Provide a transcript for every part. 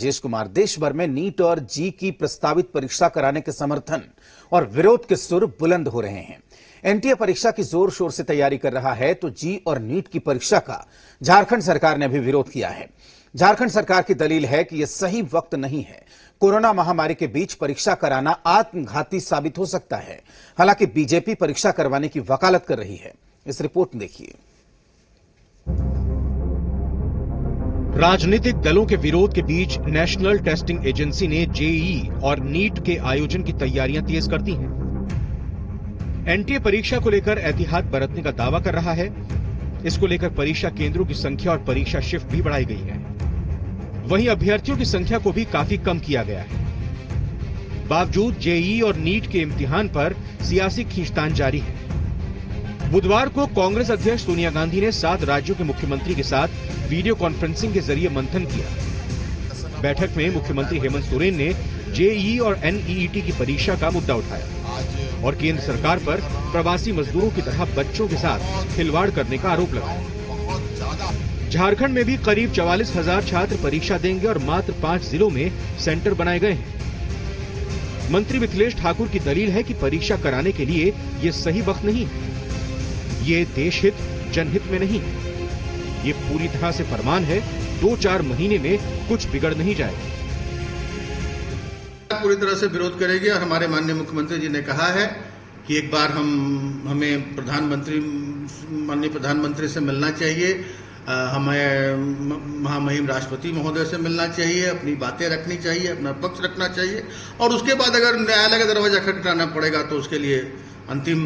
राजेश कुमार देश भर में नीट और जी की प्रस्तावित परीक्षा कराने के समर्थन और विरोध के सुर बुलंद हो रहे हैं। एनटीए परीक्षा की जोर शोर से तैयारी कर रहा है तो जी और नीट की परीक्षा का झारखंड सरकार ने भी विरोध किया है। झारखंड सरकार की दलील है कि यह सही वक्त नहीं है। कोरोना महामारी के बीच परीक्षा कराना आत्मघाती साबित हो सकता है। हालांकि बीजेपी परीक्षा करवाने की वकालत कर रही है। इस रिपोर्ट में देखिए। राजनीतिक दलों के विरोध के बीच नेशनल टेस्टिंग एजेंसी ने जेईई और नीट के आयोजन की तैयारियां तेज कर दी हैं। एनटीए परीक्षा को लेकर एहतियात बरतने का दावा कर रहा है। इसको लेकर परीक्षा केंद्रों की संख्या और परीक्षा शिफ्ट भी बढ़ाई गई है। वहीं अभ्यर्थियों की संख्या को भी काफी कम किया गया है। बावजूद जेईई और नीट के इम्तिहान पर सियासी खींचतान जारी है। बुधवार को कांग्रेस अध्यक्ष सोनिया गांधी ने 7 राज्यों के मुख्यमंत्री के साथ वीडियो कॉन्फ्रेंसिंग के जरिए मंथन किया। बैठक में मुख्यमंत्री हेमंत सोरेन ने जेईई और एनईईटी की परीक्षा का मुद्दा उठाया और केंद्र सरकार पर प्रवासी मजदूरों की तरह बच्चों के साथ खिलवाड़ करने का आरोप लगाया। झारखंड में भी करीब 44,000 छात्र परीक्षा देंगे और मात्र 5 जिलों में सेंटर बनाए गए हैं। मंत्री मिथिलेश ठाकुर की दलील है कि परीक्षा कराने के लिए ये सही वक्त नहीं है। ये देश हित जनहित में नहीं है। ये पूरी तरह से फरमान है। 2-4 महीने में कुछ बिगड़ नहीं जाएगा। पूरी तरह से विरोध करेगी और हमारे माननीय मुख्यमंत्री जी ने कहा है कि एक बार हमें माननीय प्रधानमंत्री से मिलना चाहिए, हमें महामहिम राष्ट्रपति महोदय से मिलना चाहिए, अपनी बातें रखनी चाहिए, अपना पक्ष रखना चाहिए और उसके बाद अगर न्यायालय का दरवाजा खटखटाना पड़ेगा तो उसके लिए अंतिम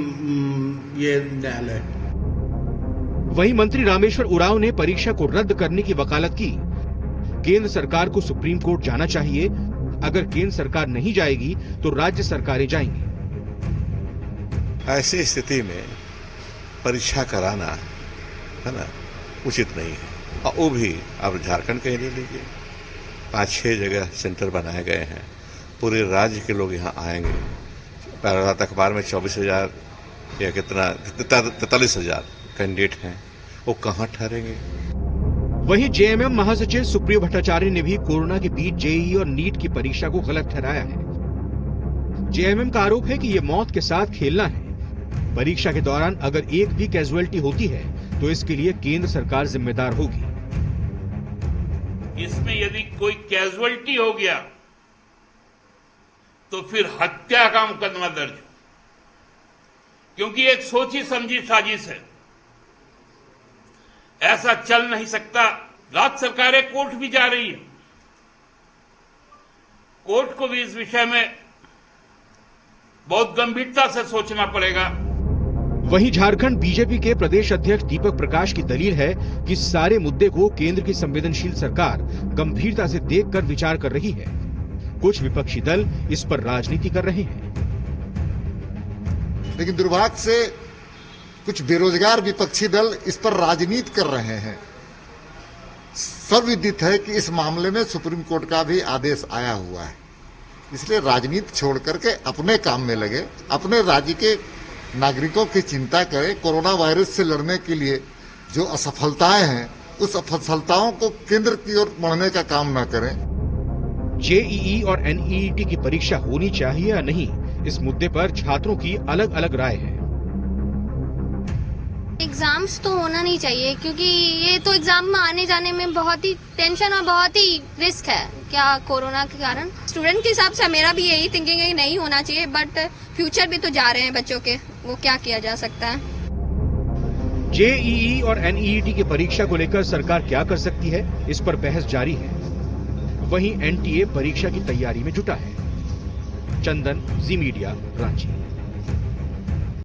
ये न्यायालय है। वहीं मंत्री रामेश्वर उरांव ने परीक्षा को रद्द करने की वकालत की। केंद्र सरकार को सुप्रीम कोर्ट जाना चाहिए। अगर केंद्र सरकार नहीं जाएगी तो राज्य सरकारें जाएंगी। ऐसी स्थिति में परीक्षा कराना है ना उचित नहीं है। और वो भी अब झारखंड के ही ले लीजिए, 5-6 जगह सेंटर बनाए गए हैं। पूरे राज्य के लोग यहाँ आएंगे। रात अखबार में 24,000 या कितना 43,000 कैंडिडेट हैं, वो कहां ठहरेंगे। वहीं जेएमएम महासचिव सुप्रियो भट्टाचार्य ने भी कोरोना के बीच जेईई और नीट की परीक्षा को गलत ठहराया है। जेएमएम का आरोप है कि ये मौत के साथ खेलना है। परीक्षा के दौरान अगर एक भी कैजुअलिटी होती है तो इसके लिए केंद्र सरकार जिम्मेदार होगी। इसमें यदि कोई कैजुअलिटी हो गया तो फिर हत्या का मुकदमा दर्ज हो, क्योंकि एक सोची समझी साजिश है। ऐसा चल नहीं सकता। राज्य सरकारें कोर्ट भी जा रही है। कोर्ट को भी इस विषय में बहुत गंभीरता से सोचना पड़ेगा। वहीं झारखंड बीजेपी के प्रदेश अध्यक्ष दीपक प्रकाश की दलील है कि सारे मुद्दे को केंद्र की संवेदनशील सरकार गंभीरता से देखकर विचार कर रही है। कुछ विपक्षी दल इस पर राजनीति कर रहे हैं। लेकिन दुर्भाग्य से कुछ बेरोजगार विपक्षी दल इस पर राजनीति कर रहे हैं। सर्वविदित है कि इस मामले में सुप्रीम कोर्ट का भी आदेश आया हुआ है। इसलिए राजनीति छोड़ करके अपने काम में लगे, अपने राज्य के नागरिकों की चिंता करें। कोरोना वायरस से लड़ने के लिए जो असफलताएं हैं उस असफलताओं को केंद्र की ओर बढ़ने का काम न करें। जेईई और एनईईटी की परीक्षा होनी चाहिए या नहीं, इस मुद्दे पर छात्रों की अलग अलग राय है। एग्जाम्स तो होना नहीं चाहिए, क्योंकि ये तो एग्जाम में आने जाने में बहुत ही टेंशन और बहुत ही रिस्क है। क्या कोरोना के कारण स्टूडेंट के हिसाब से मेरा भी यही थिंकिंग है कि नहीं होना चाहिए, बट फ्यूचर भी तो जा रहे हैं बच्चों के, वो क्या किया जा सकता है। जेईई और एनईईटी की परीक्षा को लेकर सरकार क्या कर सकती है, इस पर बहस जारी है। वहीं एनटीए परीक्षा की तैयारी में जुटा है। चंदन, जी मीडिया, रांची।